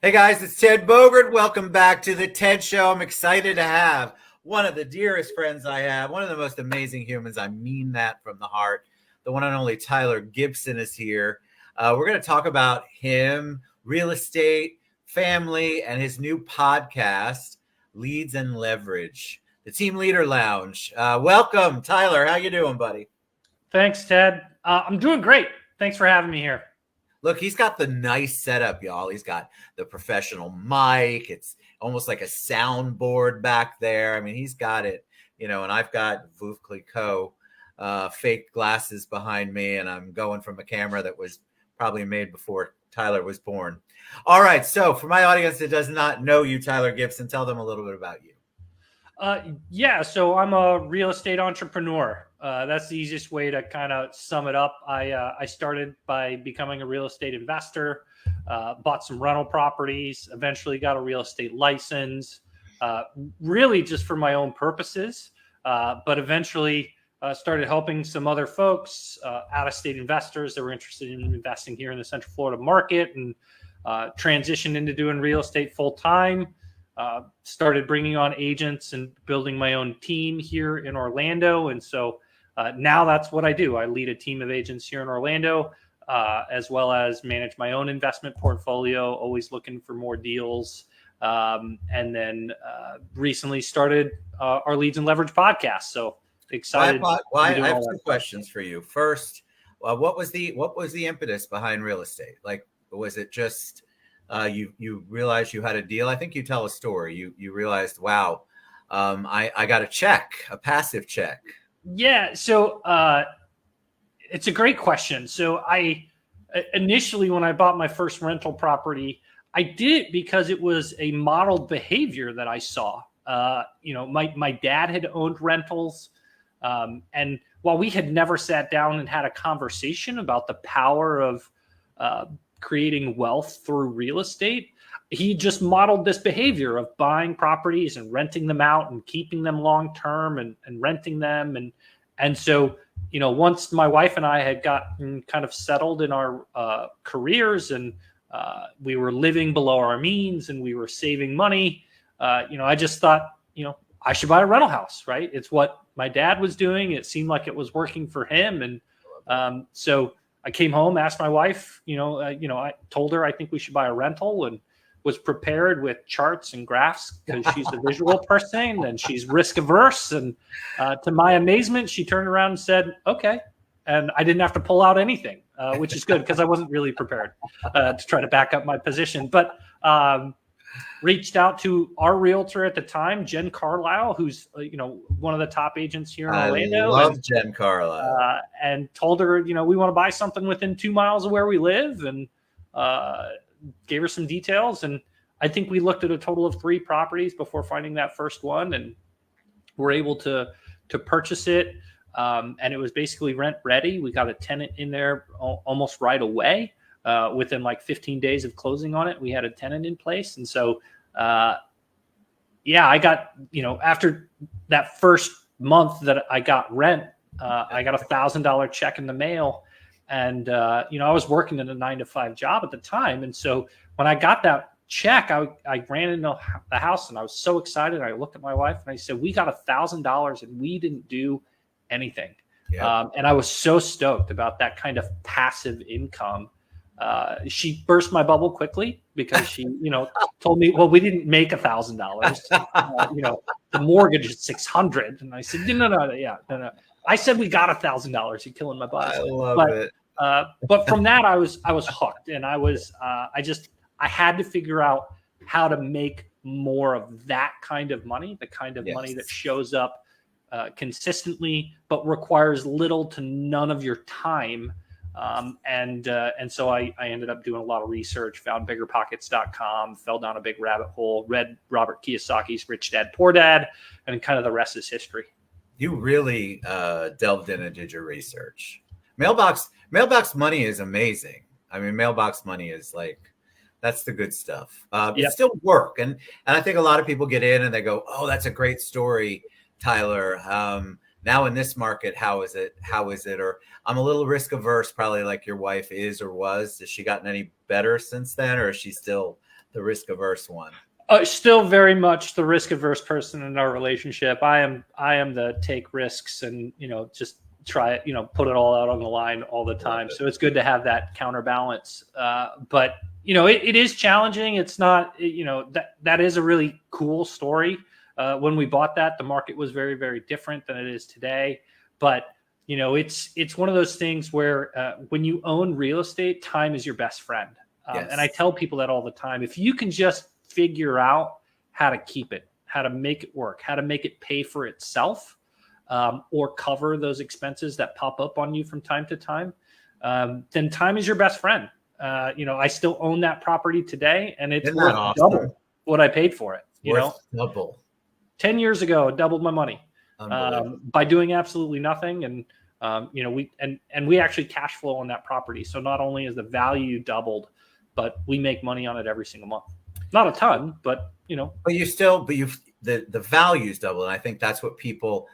Hey guys, it's Ted Bogert. Welcome back to the Ted Show. I'm excited to have one of the dearest friends I have, one of the most amazing humans. I mean that from the heart. The one and only Tyler Gibson is here. We're going to talk about him, real estate, family, and his new podcast, Leads and Leverage, the Team Leader Lounge. Welcome, Tyler. How you doing, buddy? Thanks, Ted. I'm doing great. Thanks for having me here. Look, he's got the nice setup, y'all. He's got the professional mic. It's almost like a soundboard back there. I mean, he's got it, and I've got Veuve Clicquot fake glasses behind me, and I'm going from a camera that was probably made before Tyler was born. All right. So for my audience that does not know you, Tyler Gibson, tell them a little bit about you. So I'm a real estate entrepreneur. That's the easiest way to kind of sum it up. I started by becoming a real estate investor, bought some rental properties, eventually got a real estate license, really just for my own purposes, but eventually started helping some other folks, out-of-state investors that were interested in investing here in the Central Florida market, and transitioned into doing real estate full-time. Started bringing on agents and building my own team here in Orlando. And so now that's what I do. I lead a team of agents here in Orlando, as well as manage my own investment portfolio, always looking for more deals. And then recently started our Leads and Leverage podcast. So excited. I have two questions for you. First, what was the impetus behind real estate? Like, was it just you realized you had a deal? I think you tell a story. You realized, wow, I got a passive check. Yeah. So it's a great question. So I initially, when I bought my first rental property, I did it because it was a modeled behavior that I saw. My dad had owned rentals. And while we had never sat down and had a conversation about the power of creating wealth through real estate, he just modeled this behavior of buying properties and renting them out and keeping them long term and renting them. And so, once my wife and I had gotten kind of settled in our careers, and we were living below our means and we were saving money, I just thought, I should buy a rental house, right? It's what my dad was doing. It seemed like it was working for him. And so I came home, asked my wife, I told her I think we should buy a rental, and was prepared with charts and graphs because she's a visual person and she's risk averse. And to my amazement, she turned around and said, okay. And I didn't have to pull out anything, which is good because I wasn't really prepared to try to back up my position. But reached out to our realtor at the time, Jen Carlisle, who's one of the top agents here in Orlando. I love Jen Carlisle. And told her, we want to buy something within 2 miles of where we live, and gave her some details. And I think we looked at a total of 3 properties before finding that first one, and were able to purchase it. And it was basically rent ready. We got a tenant in there almost right away. Within like 15 days of closing on it, we had a tenant in place. And so, I got, after that first month that I got rent, I got $1,000 check in the mail. And, I was working in a 9-to-5 job at the time. And so when I got that check, I ran into the house and I was so excited. I looked at my wife and I said, we got $1,000 and we didn't do anything. Yeah. And I was so stoked about that kind of passive income. She burst my bubble quickly because she, told me, well, we didn't make $1,000. The mortgage is $600. And I said, no. I said, we got $1,000. You're killing my buzz. I love it. But from that, I was hooked, and I had to figure out how to make more of that kind of money, the kind of money that shows up consistently, but requires little to none of your time. And so I ended up doing a lot of research, found biggerpockets.com, fell down a big rabbit hole, read Robert Kiyosaki's Rich Dad, Poor Dad, and kind of the rest is history. You really delved in and did your research. Mailbox money is amazing. I mean, mailbox money is like, that's the good stuff. It's still work. And I think a lot of people get in and they go, oh, that's a great story, Tyler. Now in this market, how is it? Or I'm a little risk averse, probably like your wife is or was. Has she gotten any better since then, or is she still the risk averse one? Still very much the risk averse person in our relationship. I am the take risks and, just try it, put it all out on the line all the time. So it's good to have that counterbalance. But it is challenging. It's not, that is a really cool story. When we bought that, the market was very, very different than it is today. But it's one of those things where when you own real estate, time is your best friend. Yes. And I tell people that all the time. If you can just figure out how to keep it, how to make it work, how to make it pay for itself, or cover those expenses that pop up on you from time to time, then time is your best friend. I still own that property today, and it's worth double what I paid for it. Double. 10 years ago, it doubled my money by doing absolutely nothing. And we actually cash flow on that property. So not only is the value doubled, but we make money on it every single month. Not a ton, but the value's double. And I think that's what people,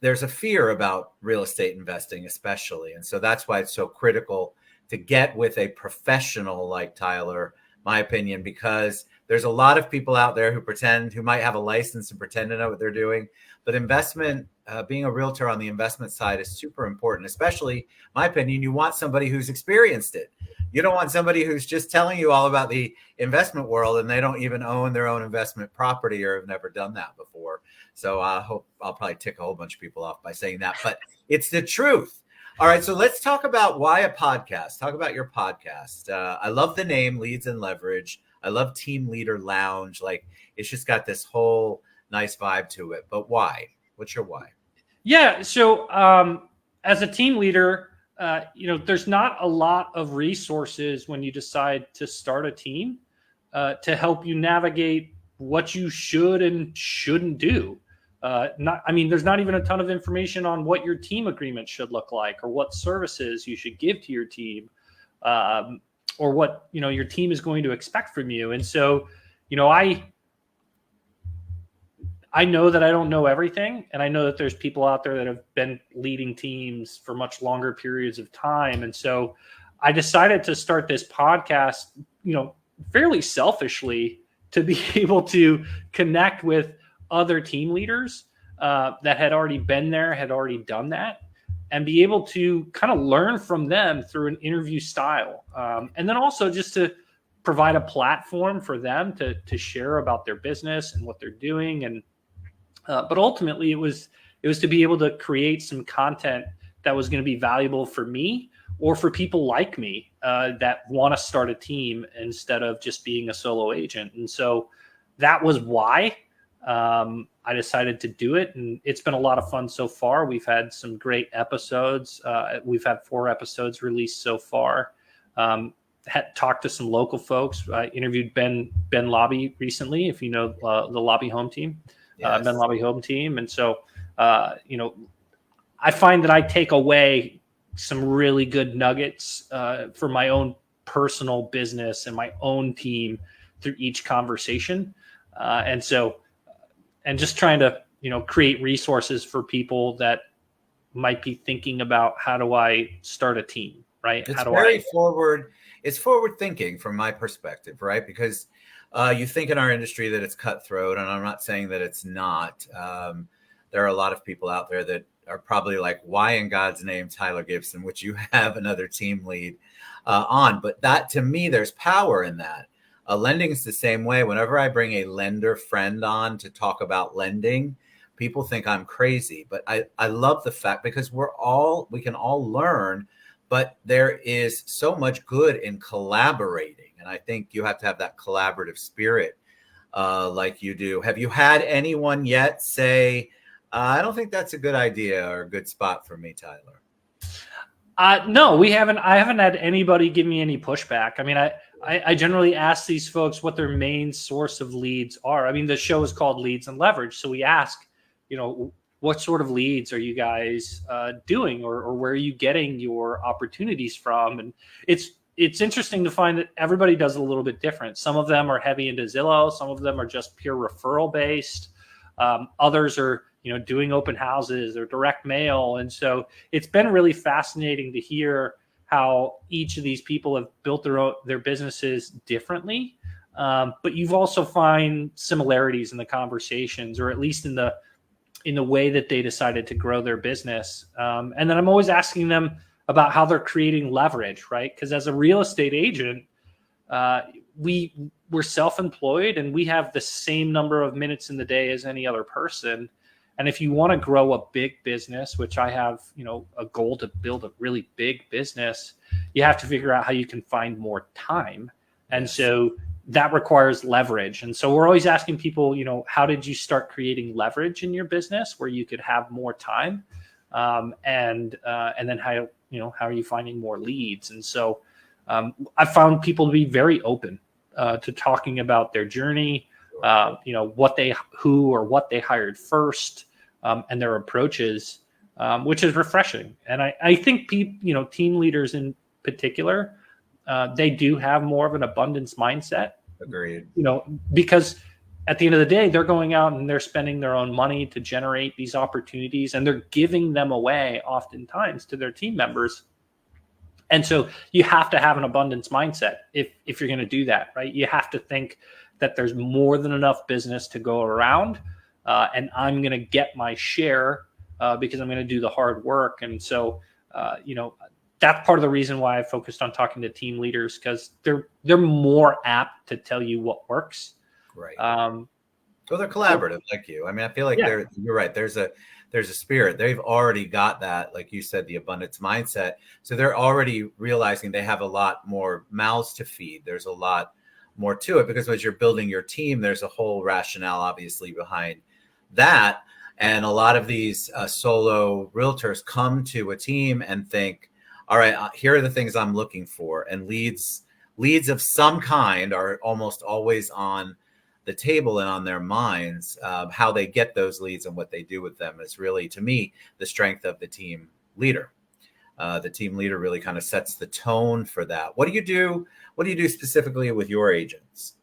there's a fear about real estate investing, especially. And so that's why it's so critical to get with a professional like Tyler, my opinion, because there's a lot of people out there who might have a license and pretend to know what they're doing. But investment, being a realtor on the investment side is super important, especially, my opinion, you want somebody who's experienced it. You don't want somebody who's just telling you all about the investment world and they don't even own their own investment property or have never done that before. So I hope I'll probably tick a whole bunch of people off by saying that, but it's the truth. All right, so let's talk about why a podcast. Talk about your podcast. I love the name, Leads and Leverage. I love Team Leader Lounge. Like, it's just got this whole nice vibe to it. But why? What's your why? Yeah, so as a team leader, there's not a lot of resources when you decide to start a team to help you navigate what you should and shouldn't do. There's not even a ton of information on what your team agreement should look like or what services you should give to your team, or what, your team is going to expect from you. And so, I know that I don't know everything, and I know that there's people out there that have been leading teams for much longer periods of time. And so I decided to start this podcast, fairly selfishly, to be able to connect with other team leaders that had already been there, had already done that, and be able to kind of learn from them through an interview style. And then also just to provide a platform for them to share about their business and what they're doing. And but ultimately, it was to be able to create some content that was going to be valuable for me or for people like me that want to start a team instead of just being a solo agent. And so that was why I decided to do it. And it's been a lot of fun so far. We've had some great episodes. We've had 4 episodes released so far. Had talked to some local folks. I interviewed Ben Lobby recently, if you know the Lobby Home Team. Yes. Ben Lobby Home Team. And so, I find that I take away some really good nuggets for my own personal business and my own team through each conversation. And just trying to, create resources for people that might be thinking about, how do I start a team, right? It's forward thinking from my perspective, right? Because you think in our industry that it's cutthroat, and I'm not saying that it's not. There are a lot of people out there that are probably like, why in God's name, Tyler Gibson, which you have another team lead on. But that, to me, there's power in that. Lending is the same way. Whenever I bring a lender friend on to talk about lending, people think I'm crazy. But I love the fact, because we can all learn, but there is so much good in collaborating. And I think you have to have that collaborative spirit like you do. Have you had anyone yet say, I don't think that's a good idea or a good spot for me, Tyler? No, we haven't. I haven't had anybody give me any pushback. I mean, I generally ask these folks what their main source of leads are. I mean, the show is called Leads and Leverage. So we ask, what sort of leads are you guys doing, or where are you getting your opportunities from? And it's interesting to find that everybody does it a little bit different. Some of them are heavy into Zillow. Some of them are just pure referral based. Others are doing open houses or direct mail. And so it's been really fascinating to hear how each of these people have built their businesses differently. But you've also find similarities in the conversations, or at least in the way that they decided to grow their business. And then I'm always asking them about how they're creating leverage, right? Because as a real estate agent, we're self-employed and we have the same number of minutes in the day as any other person. And if you want to grow a big business, which I have, a goal to build a really big business, you have to figure out how you can find more time. And so that requires leverage. And so we're always asking people, how did you start creating leverage in your business where you could have more time? And then how are you finding more leads? And so I found people to be very open to talking about their journey, what they hired first, and their approaches, which is refreshing. And I think team leaders in particular, they do have more of an abundance mindset. Agreed. Because at the end of the day, they're going out and they're spending their own money to generate these opportunities, and they're giving them away oftentimes to their team members. And so you have to have an abundance mindset if you're going to do that, right? You have to think that there's more than enough business to go around, and I'm going to get my share because I'm going to do the hard work. And so, that's part of the reason why I focused on talking to team leaders, because they're more apt to tell you what works. Right. Well, they're collaborative like you. I mean, I feel like you're right. There's a spirit. They've already got that, like you said, the abundance mindset. So they're already realizing they have a lot more mouths to feed. There's a lot more to it, because as you're building your team, there's a whole rationale, obviously, behind that. And a lot of these solo realtors come to a team and think, all right, here are the things I'm looking for. And leads of some kind are almost always on the table and on their minds. How they get those leads and what they do with them is really, to me, the strength of the team leader. The team leader really kind of sets the tone for that. What do you do? What do you do specifically with your agents?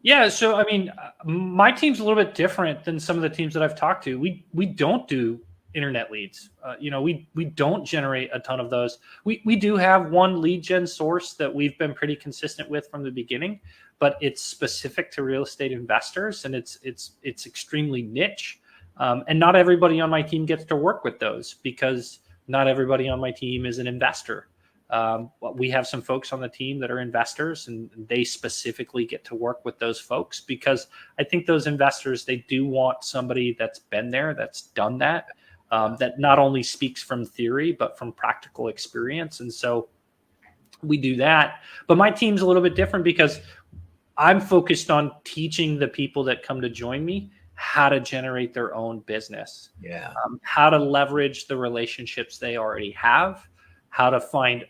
Yeah, so I mean, my team's a little bit different than some of the teams that I've talked to. We don't do internet leads. We don't generate a ton of those. We do have one lead gen source that we've been pretty consistent with from the beginning, but it's specific to real estate investors, and it's extremely niche. And not everybody on my team gets to work with those, because not everybody on my team is an investor. We have some folks on the team that are investors, and they specifically get to work with those folks, because I think those investors, they do want somebody that's been there, that's done that, that not only speaks from theory, but from practical experience. And so we do that. But my team's a little bit different, because I'm focused on teaching the people that come to join me how to generate their own business, how to leverage the relationships they already have, how to find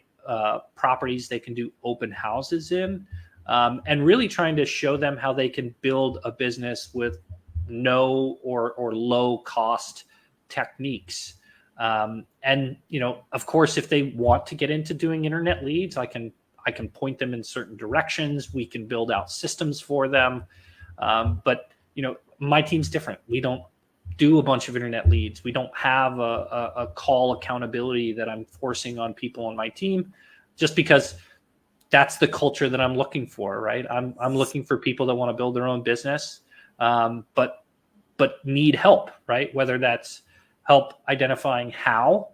properties they can do open houses in, and really trying to show them how they can build a business with no or low cost techniques. And of course, if they want to get into doing internet leads, I can point them in certain directions. We can build out systems for them. But my team's different. We don't do a bunch of internet leads. We don't have a call accountability that I'm forcing on people on my team, just because that's the culture that I'm looking for, right? I'm looking for people that want to build their own business, but need help, right? Whether that's help identifying how,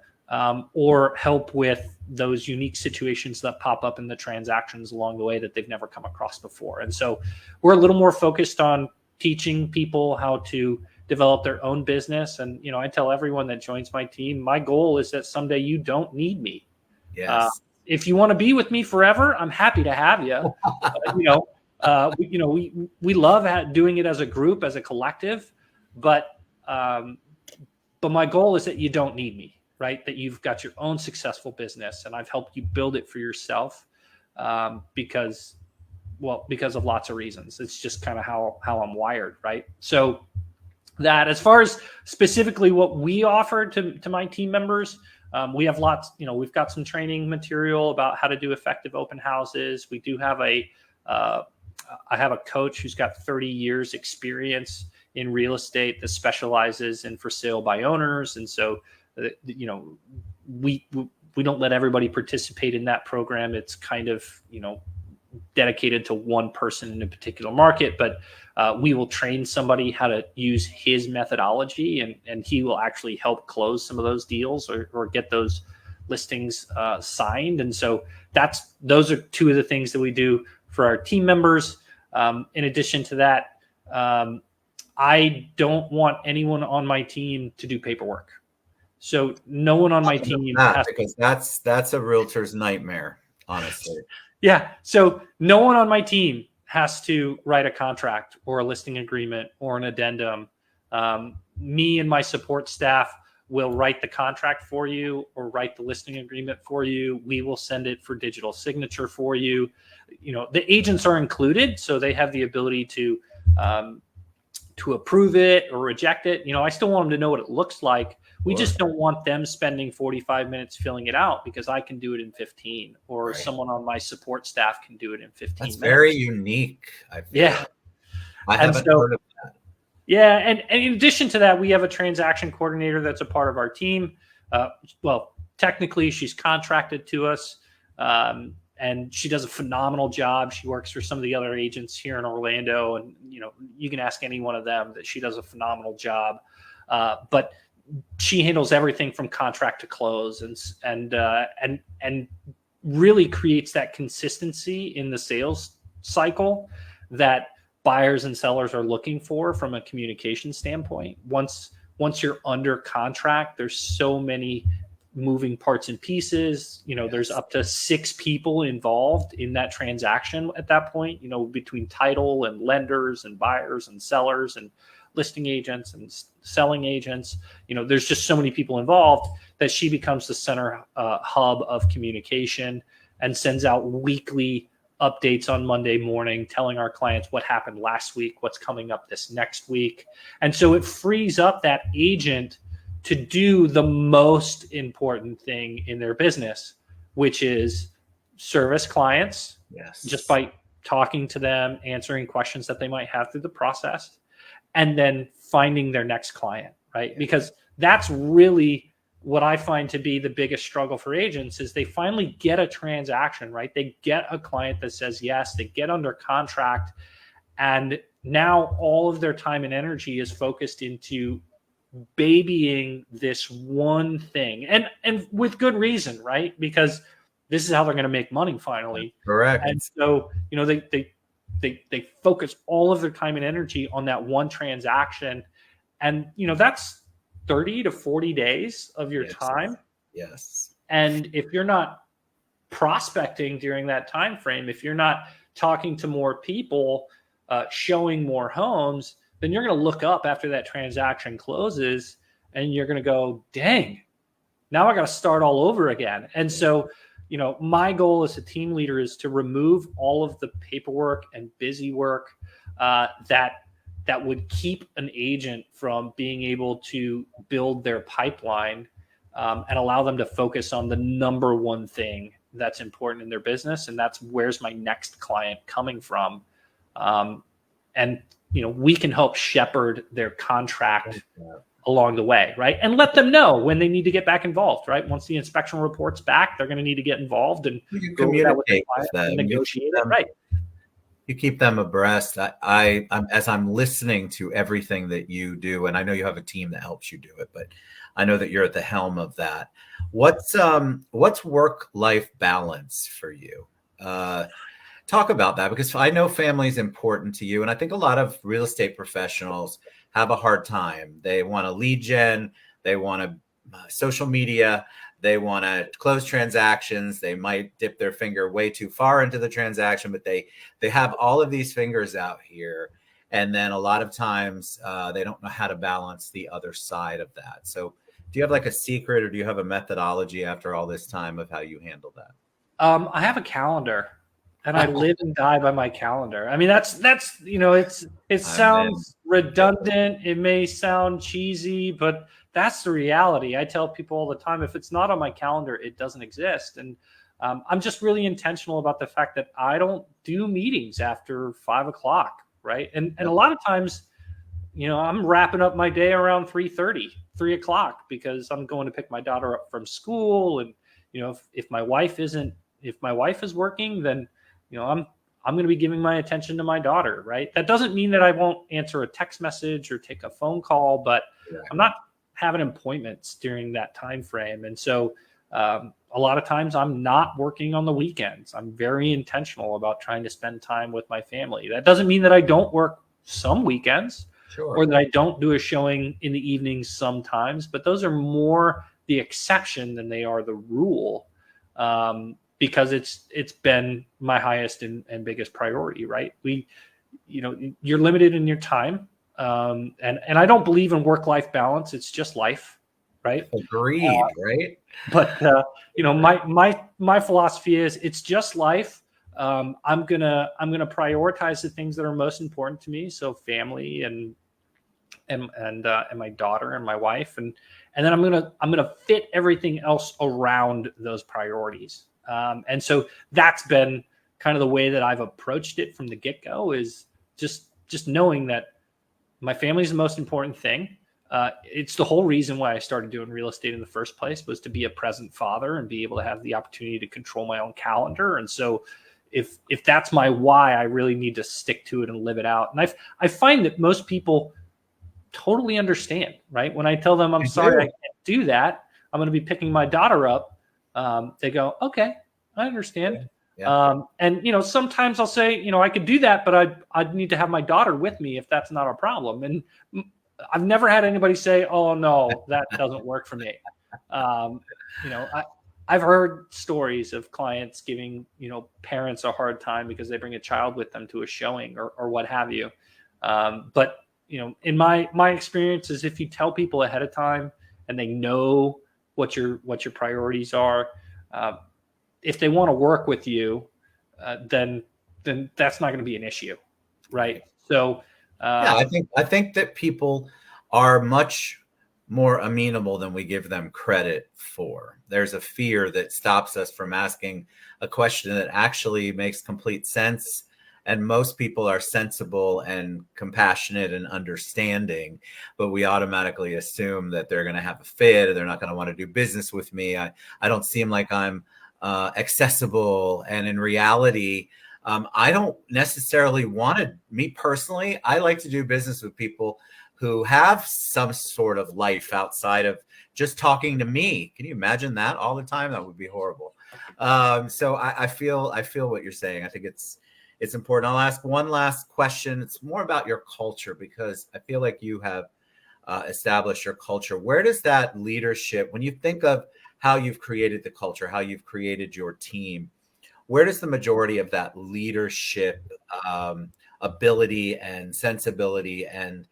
or help with those unique situations that pop up in the transactions along the way that they've never come across before. And so we're a little more focused on teaching people how to develop their own business. And, I tell everyone that joins my team, my goal is that someday you don't need me. Yes. If you want to be with me forever, I'm happy to have you. We love doing it as a group, as a collective, but my goal is that you don't need me, right? That you've got your own successful business, and I've helped you build it for yourself, because of lots of reasons. It's just kind of how I'm wired, right? So that, as far as specifically what we offer to my team members, we have lots, we've got some training material about how to do effective open houses. We do have a I have a coach who's got 30 years experience in real estate that specializes in for sale by owners. And so, we don't let everybody participate in that program. It's kind of, dedicated to one person in a particular market, but we will train somebody how to use his methodology, and he will actually help close some of those deals or get those listings signed. And so those are two of the things that we do for our team members. In addition to that, I don't want anyone on my team to do paperwork. So no one on my team because that's a realtor's nightmare, honestly. Yeah. So no one on my team has to write a contract or a listing agreement or an addendum. Me and my support staff will write the contract for you or write the listing agreement for you. We will send it for digital signature for you. The agents are included, so they have the ability to approve it or reject it. I still want them to know what it looks like. We just don't want them spending 45 minutes filling it out, because I can do it in 15, or someone on my support staff can do it in 15 minutes. That's very unique. I haven't heard of that. Yeah. And in addition to that, we have a transaction coordinator that's a part of our team. Well, technically she's contracted to us, and she does a phenomenal job. She works for some of the other agents here in Orlando, and you can ask any one of them that she does a phenomenal job. But she handles everything from contract to close, and really creates that consistency in the sales cycle that buyers and sellers are looking for from a communication standpoint. Once you're under contract, there's so many moving parts and pieces. There's up to 6 people involved in that transaction at that point, between title and lenders and buyers and sellers and listing agents and selling agents. There's just so many people involved that she becomes the center hub of communication and sends out weekly updates on Monday morning, telling our clients what happened last week, what's coming up this next week. And so it frees up that agent to do the most important thing in their business, which is service clients. Yes. Just by talking to them, answering questions that they might have through the process, and then finding their next client, right? Yeah. Because that's really what I find to be the biggest struggle for agents, is they finally get a transaction, right? They get a client that says yes, they get under contract, and now all of their time and energy is focused into babying this one thing, and with good reason, right? Because this is how they're going to make money finally. Correct. And so, they focus all of their time and energy on that one transaction, and that's 30 to 40 days of your time. Yes. And if you're not prospecting during that time frame, if you're not talking to more people, showing more homes, then you're going to look up after that transaction closes, and you're going to go, dang, now I got to start all over again. And so, my goal as a team leader is to remove all of the paperwork and busy work that would keep an agent from being able to build their pipeline, and allow them to focus on the number one thing that's important in their business. And that's, where's my next client coming from? And we can help shepherd their contract along the way, right? And let them know when they need to get back involved, right? Once the inspection report's back, they're going to need to get involved and communicate with them, and negotiate it, right? You keep them abreast. I'm as I'm listening to everything that you do, and I know you have a team that helps you do it, but I know that you're at the helm of that. What's work-life balance for you? Talk about that, because I know family is important to you, and I think a lot of real estate professionals have a hard time. They want to lead gen, they want to social media, they want to close transactions. They might dip their finger way too far into the transaction, but they have all of these fingers out here, and then a lot of times they don't know how to balance the other side of that. So, do you have like a secret, or do you have a methodology after all this time of how you handle that? I have a calendar. And I live and die by my calendar. I mean, that's it sounds redundant. It may sound cheesy, but that's the reality. I tell people all the time, if it's not on my calendar, it doesn't exist. And I'm just really intentional about the fact that I don't do meetings after 5 o'clock. Right. And a lot of times, I'm wrapping up my day around 3:30, 3 o'clock, because I'm going to pick my daughter up from school. And, if my wife is working, then, I'm going to be giving my attention to my daughter. Right. That doesn't mean that I won't answer a text message or take a phone call, but I'm not having appointments during that time frame. And so a lot of times I'm not working on the weekends. I'm very intentional about trying to spend time with my family. That doesn't mean that I don't work some weekends. Sure. Or that I don't do a showing in the evenings sometimes, but those are more the exception than they are the rule, because it's been my highest and biggest priority, right? You're limited in your time, and I don't believe in work-life balance. It's just life, right? Agreed, right? But my philosophy is it's just life. I'm gonna prioritize the things that are most important to me. So family and my daughter and my wife, and then I'm gonna fit everything else around those priorities. And so that's been kind of the way that I've approached it from the get-go, is just knowing that my family is the most important thing. It's the whole reason why I started doing real estate in the first place, was to be a present father and be able to have the opportunity to control my own calendar. And so if that's my why, I really need to stick to it and live it out. And I find that most people totally understand, right? When I tell them, I'm sorry, I can't do that, I'm going to be picking my daughter up. They go, okay, I understand. Yeah. And, sometimes I'll say, I could do that, but I'd need to have my daughter with me if that's not a problem. And I've never had anybody say, oh no, that doesn't work for me. I've heard stories of clients giving, parents a hard time because they bring a child with them to a showing or what have you. But in my experience is, if you tell people ahead of time and they know what your priorities are, if they want to work with you, then that's not going to be an issue, right? So I think that people are much more amenable than we give them credit for. There's a fear that stops us from asking a question that actually makes complete sense. And most people are sensible and compassionate and understanding, but we automatically assume that they're going to have a fit, or they're not going to want to do business with me. I don't seem like I'm accessible. And in reality, I don't necessarily want to, me personally, I like to do business with people who have some sort of life outside of just talking to me. Can you imagine that all the time? That would be horrible. So I feel what you're saying. I think it's important. I'll ask one last question. It's more about your culture, because I feel like you have established your culture. Where does that leadership, when you think of how you've created the culture, how you've created your team, where does the majority of that leadership ability and sensibility and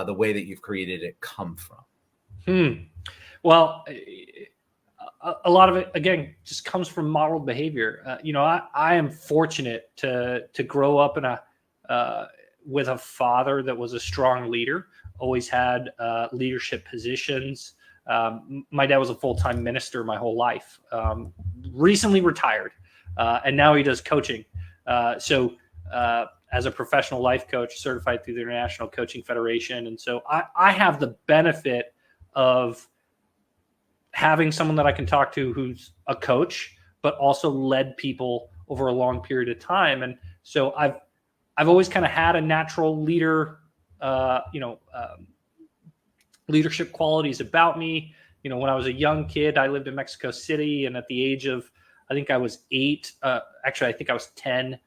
the way that you've created it come from? Well, a lot of it, again, just comes from modeled behavior. I am fortunate to grow up with a father that was a strong leader, always had leadership positions. My dad was a full-time minister my whole life, recently retired, and now he does coaching. So as a professional life coach, certified through the International Coaching Federation. And so I have the benefit of having someone that I can talk to who's a coach, but also led people over a long period of time. And so I've always kind of had a natural leader, leadership qualities about me. When I was a young kid, I lived in Mexico City, and at the age of, I think I was 8, actually, I think I was 10,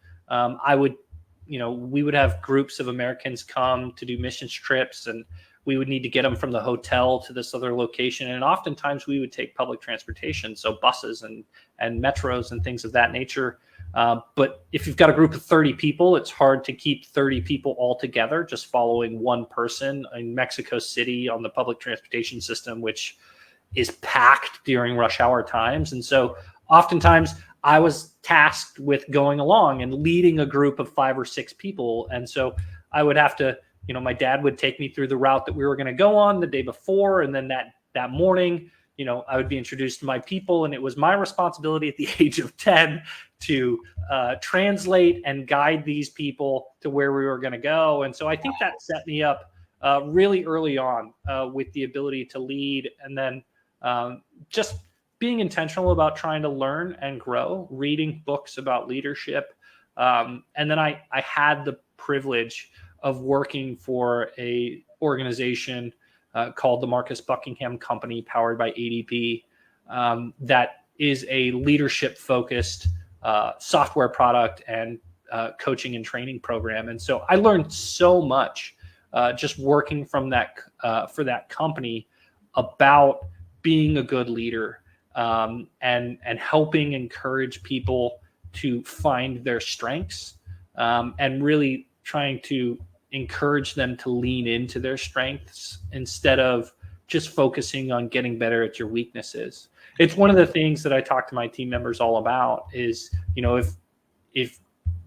we would have groups of Americans come to do missions trips, and we would need to get them from the hotel to this other location. And oftentimes we would take public transportation, so buses and metros and things of that nature. But if you've got a group of 30 people, it's hard to keep 30 people all together, just following one person in Mexico City on the public transportation system, which is packed during rush hour times. And so oftentimes I was tasked with going along and leading a group of 5 or 6 people. And so I would have to, my dad would take me through the route that we were going to go on the day before. And then that morning, I would be introduced to my people, and it was my responsibility at the age of 10 to translate and guide these people to where we were going to go. And so I think that set me up really early on with the ability to lead, and then just being intentional about trying to learn and grow, reading books about leadership. And then I had the privilege of working for a organization called the Marcus Buckingham Company, powered by ADP, that is a leadership-focused software product and coaching and training program. And so I learned so much just working from that for that company about being a good leader, and helping encourage people to find their strengths, and really trying to encourage them to lean into their strengths instead of just focusing on getting better at your weaknesses. It's one of the things that I talk to my team members all about is, if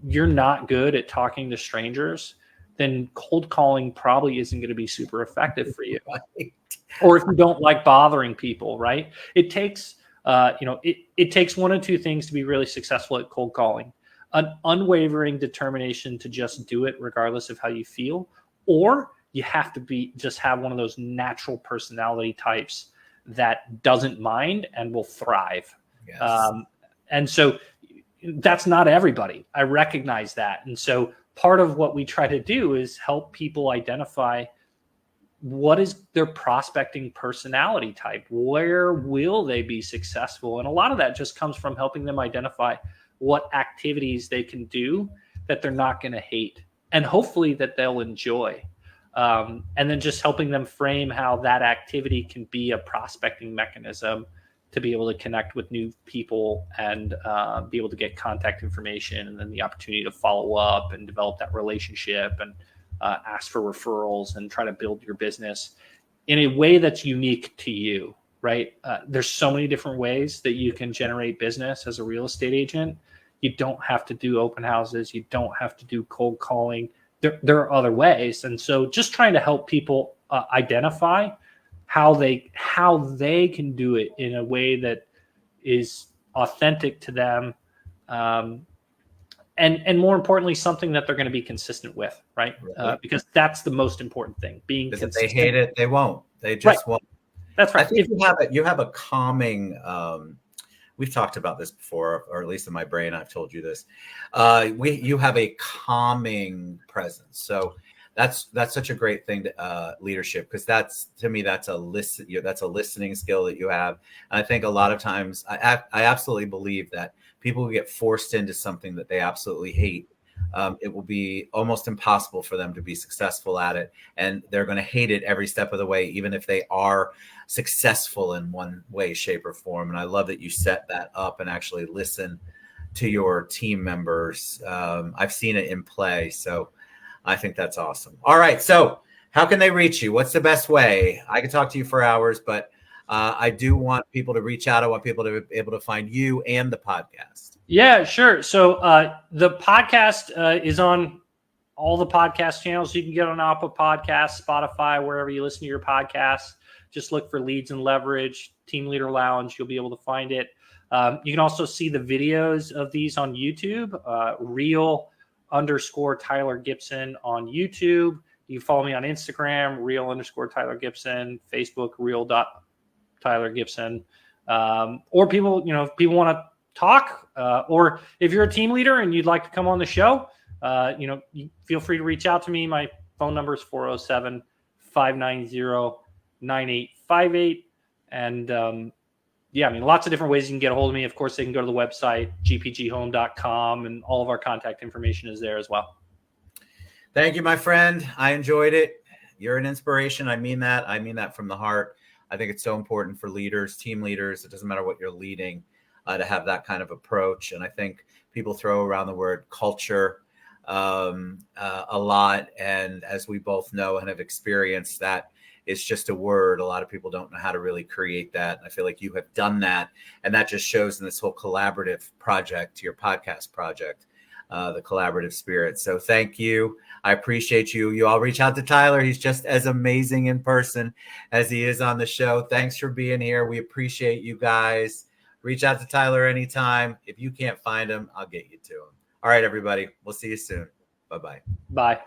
you're not good at talking to strangers, then cold calling probably isn't going to be super effective for you. Right. Or if you don't like bothering people, right? It takes, it takes one of two things to be really successful at cold calling: an unwavering determination to just do it regardless of how you feel, or you have to just have one of those natural personality types that doesn't mind and will thrive. Yes. And so that's not everybody. I recognize that. And so part of what we try to do is help people identify what is their prospecting personality type, where will they be successful. And a lot of that just comes from helping them identify what activities they can do that they're not going to hate, and hopefully that they'll enjoy. And then just helping them frame how that activity can be a prospecting mechanism to be able to connect with new people and be able to get contact information, and then the opportunity to follow up and develop that relationship and ask for referrals and try to build your business in a way that's unique to you, right? There's so many different ways that you can generate business as a real estate agent. You don't have to do open houses. You don't have to do cold calling. There are other ways. And so just trying to help people identify how they can do it in a way that is authentic to them, and more importantly, something that they're going to be consistent with, right? Because that's the most important thing. Being consistent. If they hate it, they won't. They just won't. That's right. I think you have a calming. We've talked about this before, or at least in my brain, I've told you this. You have a calming presence. So that's such a great thing to leadership, because that's a listening skill that you have. And I think a lot of times I absolutely believe that people who get forced into something that they absolutely hate, it will be almost impossible for them to be successful at it. And they're going to hate it every step of the way, even if they are successful in one way, shape, or form. And I love that you set that up and actually listen to your team members. I've seen it in play. So I think that's awesome. All right. So how can they reach you? What's the best way? I could talk to you for hours, but I do want people to reach out. I want people to be able to find you and the podcast. Yeah, sure. So the podcast is on all the podcast channels. You can get on Apple Podcasts, Spotify, wherever you listen to your podcasts. Just look for Leads and Leverage, Team Leader Lounge. You'll be able to find it. You can also see the videos of these on YouTube, real_Tyler Gibson on YouTube. You can follow me on Instagram, real_Tyler Gibson, Facebook, real.Tyler Gibson. Or people, if people want to talk, or if you're a team leader and you'd like to come on the show, you feel free to reach out to me. My phone number is 407-590-9858. And lots of different ways you can get a hold of me. Of course, they can go to the website, gpghome.com, and all of our contact information is there as well. Thank you, my friend. I enjoyed it. You're an inspiration. I mean that. I mean that from the heart. I think it's so important for leaders, team leaders. It doesn't matter what you're leading, to have that kind of approach. And I think people throw around the word culture a lot. And as we both know and have experienced, that it's just a word. A lot of people don't know how to really create that. And I feel like you have done that. And that just shows in this whole collaborative project, your podcast project, the collaborative spirit. So thank you. I appreciate you. You all reach out to Tyler. He's just as amazing in person as he is on the show. Thanks for being here. We appreciate you guys. Reach out to Tyler anytime. If you can't find him, I'll get you to him. All right, everybody. We'll see you soon. Bye-bye. Bye.